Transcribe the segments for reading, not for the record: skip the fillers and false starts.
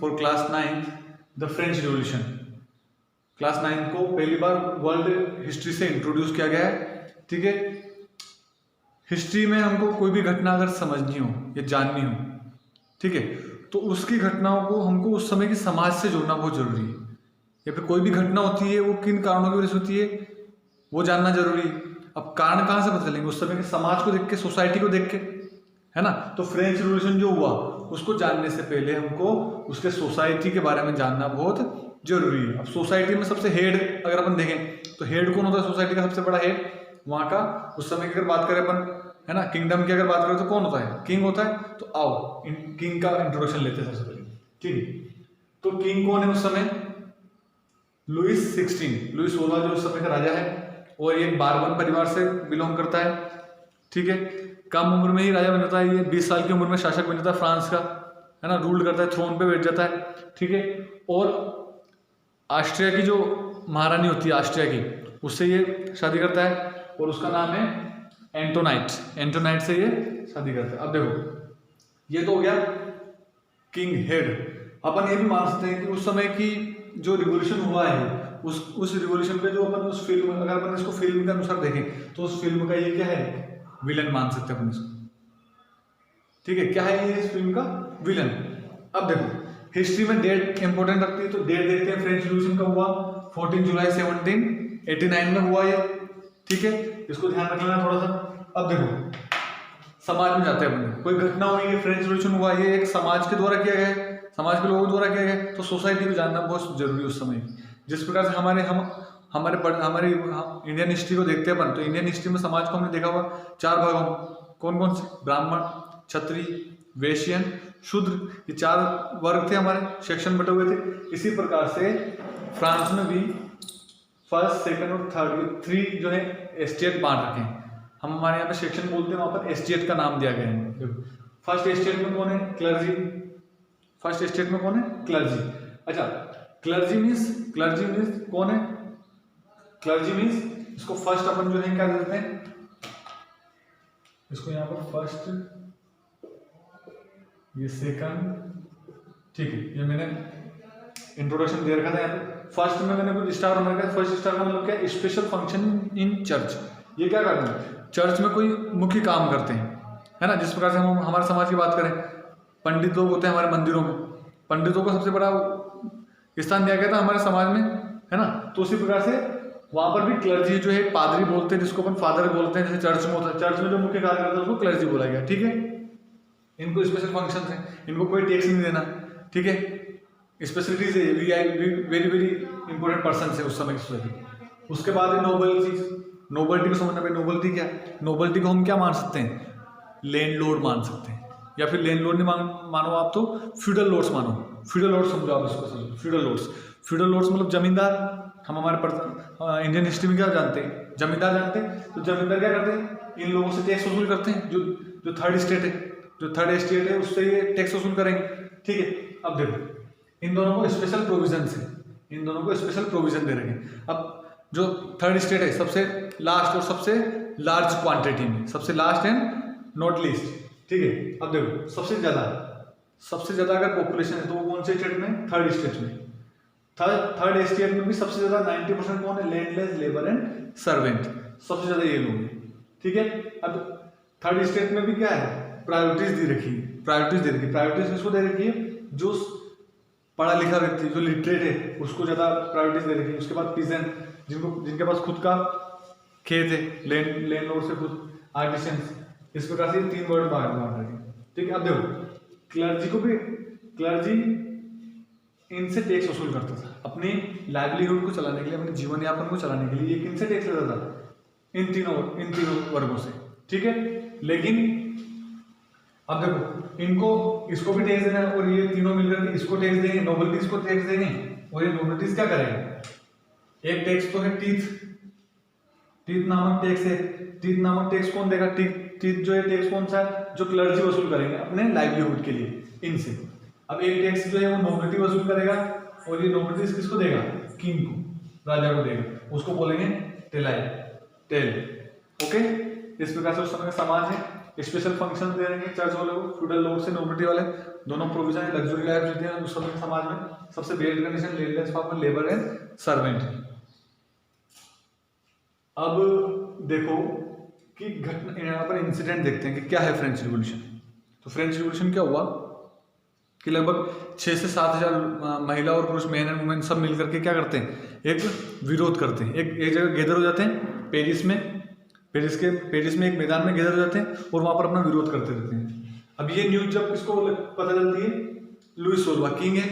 For class 9 the French revolution. Class 9 को पहली बार world history से इंट्रोड्यूस किया गया है। ठीक है, हिस्ट्री में हमको कोई भी घटना अगर समझनी हो या जाननी हो, ठीक है, तो उसकी घटनाओं को हमको उस समय की समाज से जोड़ना बहुत जरूरी है। या फिर कोई भी घटना होती है वो किन कारणों की वजह से होती है वो जानना जरूरी है। अब कारण कहाँ से पता चलेंगे? उस समय के समाज को देख के, सोसाइटी को देख के, है ना। तो फ्रेंच रिवॉल्यूशन जो हुआ उसको जानने से पहले हमको उसके सोसाइटी के बारे में जानना बहुत जरूरी है। अब सोसाइटी में सबसे हेड अगर अपन देखें तो हेड कौन होता है? सोसाइटी का सबसे बड़ा हेड वहाँ का, उस समय की अगर बात करें अपन, है ना, किंगडम की अगर बात करें तो कौन होता है? किंग होता है। तो आओ किंग का इंट्रोडक्शन लेते हैं सबसे पहले। ठीक है, तो किंग कौन है उस समय? लुइस 16 जो उस समय का राजा है, और ये बारबन परिवार से बिलोंग करता है। ठीक है, कम उम्र में ही राजा बन जाता है, ये 20 साल की उम्र में शासक बन जाता है फ्रांस का, है ना, रूल करता है, थ्रोन पे बैठ जाता है। ठीक है, और ऑस्ट्रिया की जो महारानी होती है ऑस्ट्रिया की, उससे ये शादी करता है और उसका नाम है एंटोनाइट से ये शादी करता है। अब देखो, ये तो हो गया किंग हेड। अपन ये भी मान सकते हैं कि उस समय की जो रिवॉल्यूशन हुआ है उस रिवॉल्यूशन पे जो अपन उस फिल्म, अगर अपन इसको फिल्म के अनुसार देखें तो उस फिल्म का ये क्या है? विलन मान सकते हैं अपन इसको। ठीक है, क्या है ये इस फिल्म का? विलन। अब देखो, हिस्ट्री में डेट इंपॉर्टेंट रखती है, तो डेट देखते हैं। फ्रेंच रिवॉल्यूशन कब हुआ? 14 जुलाई 1789 में हुआ ये। ठीक है, इसको ध्यान रखना है थोड़ा सा। अब देखो, समाज में जाते हैं अपन, कोई घटना हुई है, फ्रेंच रिवॉल्यूशन हुआ, ये एक समाज के द्वारा किया गया, समाज के लोगों द्वारा किया गया, तो सोसाइटी को जानना बहुत जरूरी है उस समय। जिस प्रकार से हमारी इंडियन हिस्ट्री को देखते हैं अपन, तो इंडियन हिस्ट्री में समाज को हमने देखा हुआ 4 भागों में। कौन कौन से? ब्राह्मण, क्षत्रिय, वैश्य, शूद्र, ये 4 वर्ग थे, हमारे सेक्शन बटे हुए थे। इसी प्रकार से फ्रांस में भी फर्स्ट, सेकंड और थर्ड 3 जो है एस्टेट बांट रखे हैं। हम हमारे यहाँ पे सेक्शन बोलते हैं, वहां पर एस्टेट का नाम दिया गया है। फर्स्ट एस्टेट में कौन है? क्लर्जी। फर्स्ट एस्टेट में कौन है? क्लर्जी। अच्छा, क्लर्जी मीन्स कौन है? क्लर्जी मीन्स, इसको फर्स्ट अपन जो है क्या देते हैं, इसको यहाँ पर फर्स्ट, ये सेकंड। ठीक है, ये मैंने इंट्रोडक्शन दे रखा था यहाँ पे। फर्स्ट में मैंने कुछ स्टार बना रखा। फर्स्ट स्टार का मतलब क्या है? Special function in church. ये क्या करते हैं? चर्च में कोई मुख्य काम करते हैं, है ना। जिस प्रकार से हम हमारे समाज की बात करें, पंडित लोग होते हैं हमारे मंदिरों में, पंडितों को सबसे बड़ा स्थान दिया गया था हमारे समाज में, है ना। तो उसी प्रकार से वहां पर भी क्लर्जी जो है, पादरी बोलते हैं, जिसको अपन फादर बोलते हैं, जैसे चर्च में होता है। चर्च में जो मुख्य कार्य करता है उसको क्लर्जी बोला गया। ठीक है, इनको स्पेशल फंक्शन है, इनको कोई टैक्स नहीं देना। ठीक है, स्पेशलिटीज है, वेरी वेरी इंपॉर्टेंट पर्सन है उस समय की सोसाइटी। उसके बाद है नोबलिटी को समझना पे। नोबलिटी क्या? नोबलिटी को हम क्या मान सकते हैं? लैंडलॉर्ड मान सकते हैं, या फिर लैंडलॉर्ड नहीं मानो आप तो फ्यूडल लॉर्ड्स मानो। फ्यूडल लॉर्ड्स समझो आप इसको। फ्यूडल लॉर्ड्स मतलब जमींदार। हम हमारे इंडियन हिस्ट्री में क्या जानते हैं? जमींदार जानते हैं। तो जमींदार क्या करते हैं? इन लोगों से टैक्स वसूल करते हैं। जो थर्ड स्टेट है उससे ये टैक्स वसूल करेंगे। ठीक है, अब देखो, इन दोनों को स्पेशल प्रोविजन दे रखे हैं। अब जो थर्ड स्टेट है, सबसे लास्ट और सबसे लार्ज क्वांटिटी में, सबसे लास्ट एंड नॉट लीस्ट। ठीक है, अब देखो, सबसे ज्यादा अगर पॉपुलेशन है तो वो कौन से स्टेट में? थर्ड स्टेट में। थर्ड स्टेट में भी सबसे ज्यादा 90% कौन है? Landless, labour and servant. सबसे ज्यादा ये लोग हैं। ठीक है, अब थर्ड स्टेट में भी क्या है? प्रायोरिटीज दे रखी है। प्रायोरिटीज किसको दे रखी है? जो पढ़ा लिखा व्यक्ति, जो लिटरेट है, उसको ज्यादा प्रायोरिटीज दे रखी है। उसके बाद पीजेंट, जिनके पास खुद का खेत है, लैंडलॉर्ड से खुद, आर्टिसंस, इस प्रकार से 3 वर्ड बांट रखे। ठीक है, अब देखो, क्लर्जी इनसे टैक्स वसूल करता था अपनी लाइवलीहुड को चलाने के लिए, अपने जीवन यापन को चलाने के लिए। ये किनसे टैक्स लेता था? इन तीनों वर्गों से। ठीक है, लेकिन अब देखो, इसको भी टैक्स देना है, और ये तीनों मिलकर इसको टैक्स देंगे, नोबलिटीज को टैक्स देंगे। और ये नोबलिटीज क्या करेंगे? एक टैक्स तो है टीथ नामक टैक्स है। टीथ नामक टैक्स कौन देगा? टीथ जो है टैक्स कौन सा है? जो क्लर्जी वसूल करेंगे अपने लाइवलीहुड के लिए इनसे। अब एक टैक्स जो है वो नोबलिटी वसूल करेगा, और ये नोबलिटीज किसको देगा? किंग को, राजा को देगा। उसको बोलेंगे टेल। ओके, इस प्रकार से उस समय का समाज है। स्पेशल फंक्शन दे रहेंगे चर्च वाले को, फ्यूडल लॉर्ड से नोबिलिटी वाले, दोनों प्रोविजन लग्जरी लाइफ जीते हैं उस समय समाज में। सबसे best condition landless farmer, labour and servant. अब देखो कि घटना, यहाँ पर इंसिडेंट देखते हैं कि क्या है फ्रेंच रिवॉल्यूशन। तो फ्रेंच रिवॉल्यूशन क्या हुआ कि लगभग 6 से 7 हज़ार महिला और पुरुष, मैन एंड वुमेन सब मिलकर के क्या करते हैं, एक विरोध करते हैं, एक जगह गैदर हो जाते हैं पेरिस में एक मैदान में गैदर हो जाते हैं और वहां पर अपना विरोध करते रहते हैं। अब ये न्यूज जब किसको पता चलती है, लुइस 16 किंग है।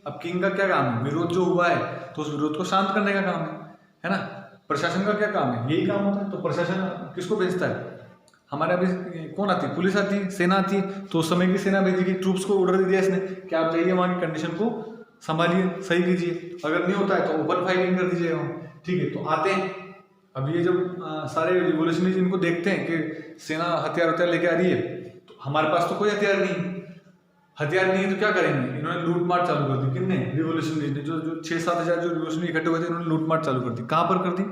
अब किंग का क्या काम है, विरोध जो हुआ है तो उस विरोध को शांत करने का काम है ना। प्रशासन का क्या काम है, यही काम होता है। तो प्रशासन किसको भेजता है, हमारे अभी कौन आती है, पुलिस आती है, सेना आती है। तो उस समय की सेना भेजी गई, ट्रूप्स को ऑर्डर दे दिया इसने कि आप जाइए वहाँ की कंडीशन को संभालिए, सही कीजिए, अगर नहीं होता है तो ओपन फायरिंग कर दीजिएगा, ठीक है। तो आते हैं, अब ये जब सारे रिवोल्यूशनरीज इनको देखते हैं कि सेना हथियार लेके आ रही है, तो हमारे पास तो कोई हथियार नहीं है, तो क्या करेंगे, इन्होंने लूटमार चालू कर दी। किसने, रिवोल्यूशनरीज ने, जो 6-7 हज़ार जो रिवोल्यूशनरी इकट्ठे हुए थे, इन्होंने लूटमार चालू कर दी। कहाँ पर कर दी,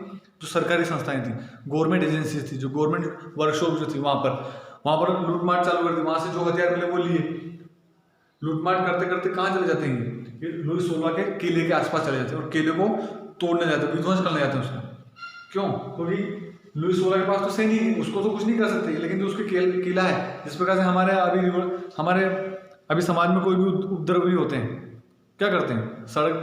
जो सरकारी संस्थाएं थी, गवर्नमेंट एजेंसीज थी, जो गवर्नमेंट वर्कशॉप जो थी, वहाँ पर लूटमार चालू कर दी। वहाँ से जो हथियार मिले वो लिए, लूटमार करते करते कहाँ चले जाते हैं, लुइस 16 के किले के आसपास चले जाते हैं और किले को तोड़ने जाते हैं, विध्वंस करने जाते हैं उसको। क्यों, क्योंकि लुइस 16 के पास तो सैनिक है, उसको तो कुछ नहीं कर सकते, लेकिन जो उसके किला है, जिस प्रकार से हमारे अभी समाज में कोई भी उपद्रवी होते हैं, क्या करते हैं, सड़क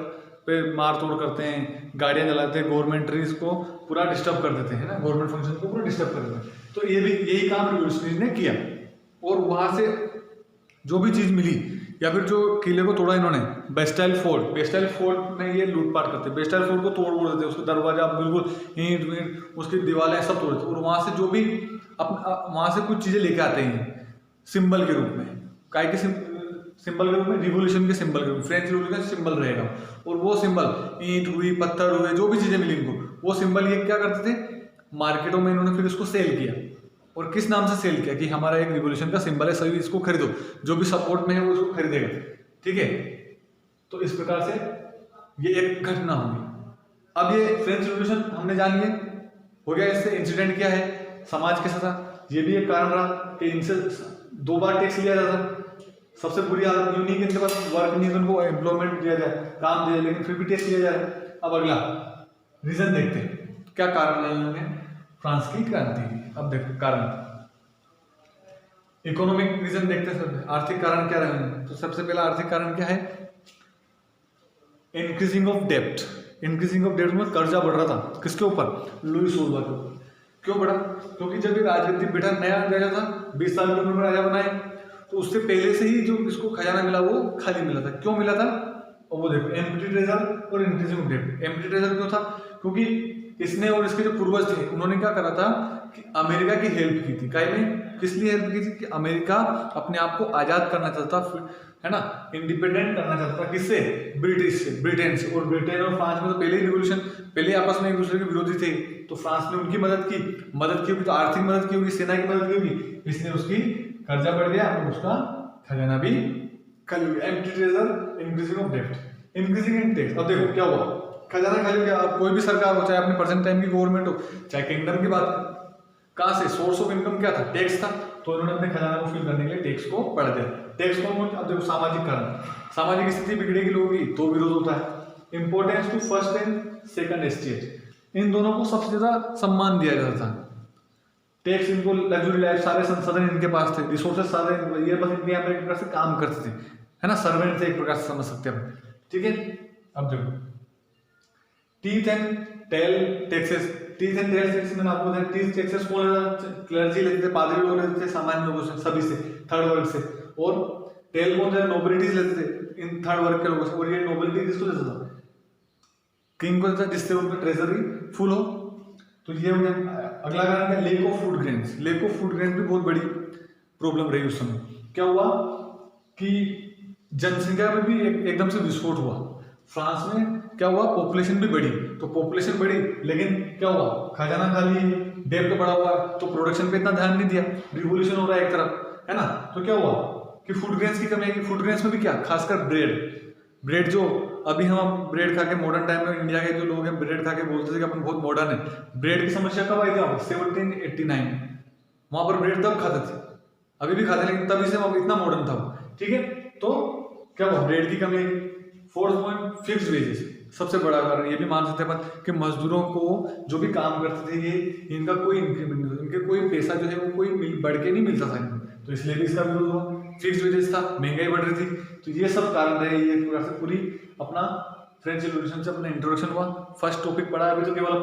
पे मार तोड़ करते हैं, गाड़ियां जलाते हैं, गवर्नमेंटरीज को पूरा डिस्टर्ब कर देते हैं ना, गवर्नमेंट फंक्शन को पूरा डिस्टर्ब कर देते हैं। तो ये भी यही काम रिवोल्यूशनरीज ने किया और वहां से जो भी चीज मिली या फिर जो किले को तोड़ा इन्होंने, बेस्टाइल फोर्ट में ये लूटपाट करते, बेस्टाइल फोर्ट को तोड़ देते, उसके दरवाजा बिल्कुल ईंट वींट, उसकी दीवारें सब तोड़ देते और वहां से जो भी वहां से कुछ चीजें लेके आते हैं सिंबल के रूप में, काय के सिंबल के रूप में, रिवोल्यूशन के सिंबल के रूप में, फ्रेंच रिवोल्यूशन का सिंबल रहेगा। और वो सिंबल ईंट हुई, पत्थर हुए, जो भी चीजें मिली इनको, वो सिंबल ये क्या करते थे, मार्केटों में इन्होंने फिर इसको सेल किया। और किस नाम से सेल किया कि हमारा एक रिवोल्यूशन का सिंबल है, सभी इसको खरीदो, जो भी सपोर्ट में है वो इसको खरीदेगा, ठीक है। तो इस प्रकार से ये एक घटना होगी। अब ये फ्रेंच रिवोल्यूशन हमने जान लिया, हो गया। इससे इंसिडेंट क्या है, समाज के साथ ये भी एक कारण रहा कि इनसे 2 बार टैक्स लिया जाता। सबसे बुरी हालत यूं नहीं कि इनके पास वर्क नहीं, उनको एम्प्लॉयमेंट दिया जाए, काम दिया जाए, लेकिन फिर भी टैक्स लिया जाए। अब अगला रीजन देखते हैं, क्या कारण रहे होंगे फ्रांस की क्रांति। अब देखो कारण, इकोनॉमिक रीजन देखते हैं, सब आर्थिक कारण क्या रहे होंगे। तो सबसे पहला आर्थिक कारण क्या है, इंक्रीजिंग ऑफ डेप्ट में कर्जा बढ़ रहा था, किसके ऊपर, लुइस 16 के ऊपर। क्यों बढ़ा, क्योंकि जब ये राजगद्दी बिठा, नया राजा था, 20 साल की उम्र में राजा बनाए, तो उससे पहले से ही जो इसको खजाना मिला वो खाली मिला था। क्यों मिला था, और वो देखो, एम्प्टी ट्रेजर और इंक्रीजिंग डेप्ट। एम्प्टी ट्रेजर क्यों था, क्योंकि इसने और इसके जो पूर्वज थे उन्होंने क्या करा था कि अमेरिका की हेल्प की थी। काय में, किस लिए हेल्प की थी कि अमेरिका अपने आप को आजाद करना चाहता है ना, इंडिपेंडेंट करना चाहता था, किससे, ब्रिटिश से, ब्रिटेन से। और ब्रिटेन और फ्रांस में तो पहले ही रिवोल्यूशन, पहले आपस में एक दूसरे के विरोधी थे, तो फ्रांस ने उनकी मदद की होगी, तो आर्थिक मदद की होगी, सेना की मदद की होगी, इसलिए उसकी कर्जा बढ़ गया और उसका खजाना भी खाली हो गया। एम्प्टी ट्रेजर, इंक्रीजिंग ऑफ डेप्ट, इंक्रीजिंग इन टैक्स। अब देखो क्या हुआ, खजाना खाली हो गया। अब कोई भी सरकार हो, चाहे अपने प्रेजेंट टाइम की गवर्नमेंट हो, चाहे किंगडम की बात, कहाँ से सोर्स ऑफ इनकम क्या था, टैक्स था। तो उन्होंने अपने खजाना को फिल करने के लिए टैक्स को बढ़ा दिया। टैक्स को, अब देखो सामाजिक कारण, सामाजिक स्थिति बिगड़ेगी लोगों की तो विरोध होता है। Importance to first and second stage, इन दोनों को सबसे ज्यादा सम्मान दिया जाता था। टैक्स, इनको लग्जरी लाइफ, सारे संसाधन इनके पास थे, रिसोर्सेस सारे, ये बस इनके यहाँ पर एक प्रकार से काम करते थे, है ना, सर्वेंट थे एक प्रकार से, समझ सकते हैं, ठीक है। अब देखो tithe and taille taxes, tithe and taille tax मैंने आपको बताया। टीथ टैक्सेस कौन लेता था, क्लर्जी लेते थे, पादरी लोग लेते थे, सामान्य लोगों से, सभी से, थर्ड वर्ग से। और टेल कौन थे, नोबिलिटीज लेते थे, इन थर्ड वर्ग के लोगों से। और ये नोबिलिटी किसको देता था, किंग को देता, जिससे उनका ट्रेजरी फुल हो। तो ये हो गया। अगला कारण है lake of food grains. Lake of food grains भी बहुत बड़ी प्रॉब्लम रही उस समय। क्या हुआ कि जनसंख्या में भी एकदम से विस्फोट हुआ। फ्रांस में क्या हुआ, पॉपुलेशन भी बढ़ी, तो पॉपुलेशन बढ़ी, लेकिन क्या हुआ, खजाना खाली, डेब्ट बढ़ा हुआ, तो प्रोडक्शन पे इतना ध्यान नहीं दिया, रिवोल्यूशन हो रहा है एक तरफ, है ना। तो क्या हुआ कि फूड ग्रेन्स की कमी है। फूड ग्रेन्स में भी क्या, खासकर ब्रेड जो अभी हम ब्रेड खा के मॉडर्न टाइम में इंडिया के जो लोग हैं ब्रेड खा के बोलते थे कि अपन बहुत मॉडर्न है। ब्रेड की समस्या कब आई थी, 1789, वहां पर ब्रेड तब खाते थे, अभी भी खाते लेकिन तभी से वो इतना मॉडर्न था वो, ठीक है। तो क्या हुआ, ब्रेड की कमी आई। फोर्थ पॉइंट, फिक्स्ड वेजेस, सबसे बड़ा कारण ये भी मान सकते हैं अपन कि मजदूरों को जो भी काम करते थे ये इनका कोई इंक्रीमेंट नहीं होता, इनके कोई पैसा जो है वो कोई बढ़ के नहीं मिलता था इनको, तो इसलिए भी इसका विरोध हुआ। फिक्स्ड वेजेस था, महंगाई बढ़ रही थी, तो ये सब कारण रहे। ये पूरी अपना फ्रेंच रिवॉल्यूशन से अपना इंट्रोडक्शन हुआ। फर्स्ट टॉपिक पढ़ा, अभी तो केवल